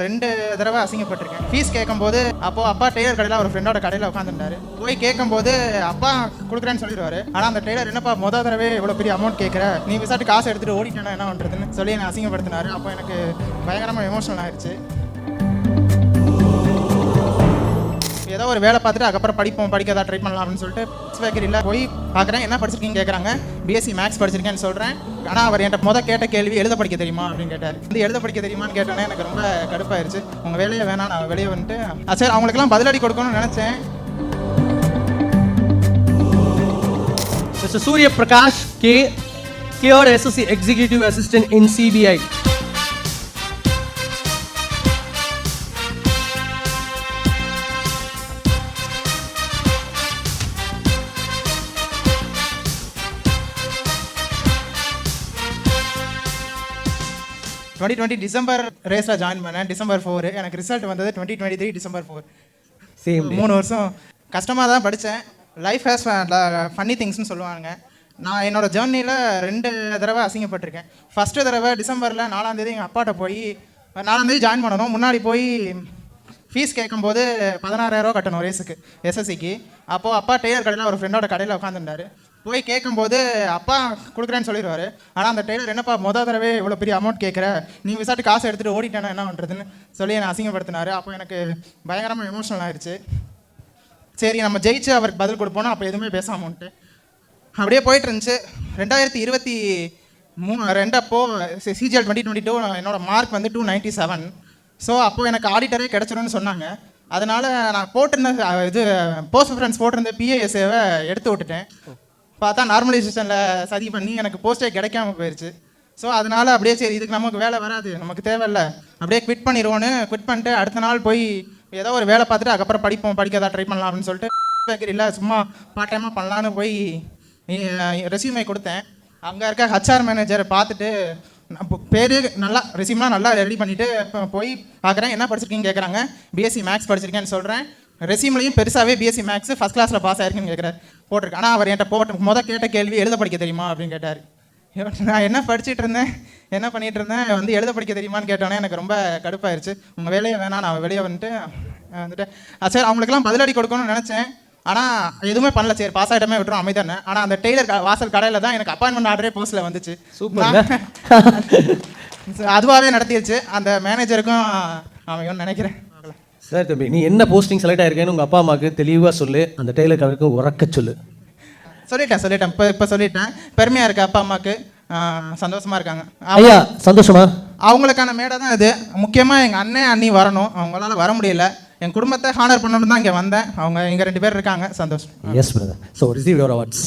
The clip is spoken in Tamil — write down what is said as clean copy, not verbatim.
2 தடவை அசிங்கப்பட்டிருக்கேன். ஃபீஸ் கேட்கும்போது அப்போ அப்பா டெய்லர் கடையில் ஒரு ஃப்ரெண்டோட கடையில் உட்காந்துருந்தாரு. போய் கேட்கும்போது அப்பா கொடுக்குறேன்னு சொல்லிடுவாரு. ஆனால் அந்த டெய்லர் என்னப்பா மொதல் தடவை இவ்வளோ பெரிய அமௌண்ட் கேட்குற, நீ விசாரிட்டு காசு எடுத்துகிட்டு ஓடிட்டேன்னா என்ன பண்ணுறதுன்னு சொல்லி என்னை அசிங்கப்படுத்தினாரு. அப்போ எனக்கு பயங்கரமாக எமோஷனல் ஆயிடுச்சு. ஏதோ ஒரு வேலை பார்த்துட்டு அதுக்கப்புறம் படிக்கதான் ட்ரை பண்ணலாம் அப்படின்னு சொல்லிட்டு பேக்கரியில் போய் பார்க்குறேன். என்ன படிச்சிருக்கீங்க கேட்குறாங்க. பிஎஸ்சி மேக்ஸ் படிச்சிருக்கேன்னு சொல்கிறேன். ஆனால் அவர் என்கிட்ட கேட்ட கேள்வி எழுத படிக்க தெரியுமா அப்படின்னு கேட்டார். எழுத படிக்க தெரியுமான்னு கேட்டோன்னே எனக்கு ரொம்ப கடுப்பாயிருச்சு. உங்கள் வேலையை வேணாம், நான் வெளியே வந்துட்டு சரி அவங்களுக்குலாம் பதிலடி கொடுக்கணும்னு நினச்சேன். Mr. Surya Prakash K, Cleared SSC Executive Assistant in CBI. December ரேஸில் ஜாயின் பண்ணேன். டிசம்பர் 4 எனக்கு ரிசல்ட் வந்தது 2023 டிசம்பர் 4. சேம் 3 வருஷம் கஷ்டமாக தான் படித்தேன். லைஃப் ஹேஸ் ஃபன்னி திங்ஸ்னு சொல்லுவாங்க. நான் என்னோடய ஜேர்னியில் 2 தடவை அசிங்கப்பட்டிருக்கேன். ஃபஸ்ட்டு தடவை டிசம்பரில் 4ஆம் தேதி எங்கள் அப்பாட்ட போய் 4ஆம் தேதி ஜாயின் பண்ணணும். முன்னாடி போய் ஃபீஸ் கேட்கும்போது 16,000 கட்டணும் ரேஸுக்கு எஸ்எஸ்சிக்கு. அப்போது அப்பா டெய்லர் கடையில் ஒரு ஃப்ரெண்டோட கடையில் உட்காந்துருந்தாரு. போய் கேட்கும்போது அப்பா கொடுக்குறேன்னு சொல்லிடுவார். ஆனால் அந்த டெய்லர் என்னப்பா மொதல் தடவை இவ்வளோ பெரிய அமௌண்ட் கேட்குற, நீ விசாரிட்டு காசு எடுத்துகிட்டு ஓடிட்டேன்னா என்ன பண்ணுறதுன்னு சொல்லி என்னை அசிங்கப்படுத்தினார். அப்போ எனக்கு பயங்கரமாக எமோஷனல் ஆயிடுச்சு. சரி நம்ம ஜெயிச்சு அவருக்கு பதில் கொடுப்போன்னா அப்போ எதுவுமே பேசாமன்ட்டு அப்படியே போயிட்டு இருந்துச்சு. 2023 அப்போது சிஜிஎல் 2022 என்னோடய மார்க் வந்து 297. ஸோ அப்போது எனக்கு ஆடிட்டரே கிடச்சிடும்னு சொன்னாங்க. அதனால் நான் போட்டிருந்த இது போஸ்ட் ப்ரிஃபரன்ஸ் போட்டிருந்த பிஏஎஸ்ஏவை எடுத்து விட்டுட்டேன். பார்த்தா நார்மலைசேஷனில் சதி பண்ணி எனக்கு போஸ்ட்டே கிடைக்காம போயிடுச்சு. ஸோ அதனால் அப்படியே சரி இதுக்கு நமக்கு வேலை வராது, நமக்கு தேவையில்லை, அப்படியே குவிட் பண்ணிடுவோன்னு குவிட் பண்ணிட்டு அடுத்த நாள் போய் ஏதோ ஒரு வேலை பார்த்துட்டு அதுக்கப்புறம் படிக்கதான் ட்ரை பண்ணலாம் அப்படின்னு சொல்லிட்டு பேக்கரியில் சும்மா பார்ட் டைமாக பண்ணலான்னு போய் ரெஸ்யூமே கொடுத்தேன். அங்கே இருக்க ஹச்ஆர் மேனேஜரை பார்த்துட்டு பேர் நல்லா ரெஸ்யூம்லாம் நல்லா ரெடி பண்ணிவிட்டு போய் பார்க்குறேன். என்ன படிச்சிருக்கீங்க கேட்குறாங்க. பிஎஸ்சி மேக்ஸ் படிச்சிருக்கேன்னு சொல்கிறேன். ரெஸ்யூம்லையும் பெருசாகவே பிஎஸ்சி மேக்ஸ் ஃபஸ்ட் கிளாஸில் பாஸ் ஆயிருக்குன்னு கேட்குறாரு போட்டிருக்கு. ஆனால் அவர் என்கிட்ட கேட்ட கேள்வி எழுத படிக்க தெரியுமா அப்படின்னு கேட்டார். நான் என்ன படிச்சுட்டு இருந்தேன், என்ன பண்ணிகிட்டு இருந்தேன், எழுத படிக்க தெரியுமான்னு கேட்டோன்னே எனக்கு ரொம்ப கடுப்பாயிருச்சு. உங்கள் வேலையை வேணாம், நான் வெளியே வந்துட்டு சரி அவங்களுக்குலாம் பதிலடி கொடுக்கணும்னு நினச்சேன். ஆனால் எதுவுமே பண்ணல. சரி பாஸ் ஆகிட்டமே விட்டுரும் அமைதானே. ஆனால் அந்த டெய்லர் வாசல் கடையில் தான் எனக்கு அப்பாயின்மெண்ட் ஆர்டரே போஸ்ட்டில் வந்துச்சு. சூப்பர். அதுவாகவே நடத்திடுச்சு. அந்த மேனேஜருக்கும் அவன் நினைக்கிறேன். சார் தம்பி, நீ என்ன போஸ்டிங் செலக்ட் ஆயிருக்கேன்னு உங்கள் அப்பா அம்மாவுக்கு தெளிவாக சொல்லு, அந்த டெய்லர் கடைக்கு உறக்க சொல்லு. சொல்லிட்டேன் இப்போ சொல்லிட்டேன். பெருமையாக இருக்குது, அப்பா அம்மாவுக்கு சந்தோஷமாக இருக்காங்க. ஐயா சந்தோஷமா? அவங்களுக்கான மேடை தான் இது. முக்கியமாக எங்கள் அண்ணன் அண்ணி வரணும், அவங்களால வர முடியல. என் குடும்பத்தை ஹானர் பண்ணணும்னு தான் இங்கே வந்தேன். அவங்க இங்கே 2 பேர் இருக்காங்க. சந்தோஷம். Yes brother. So receive your awards.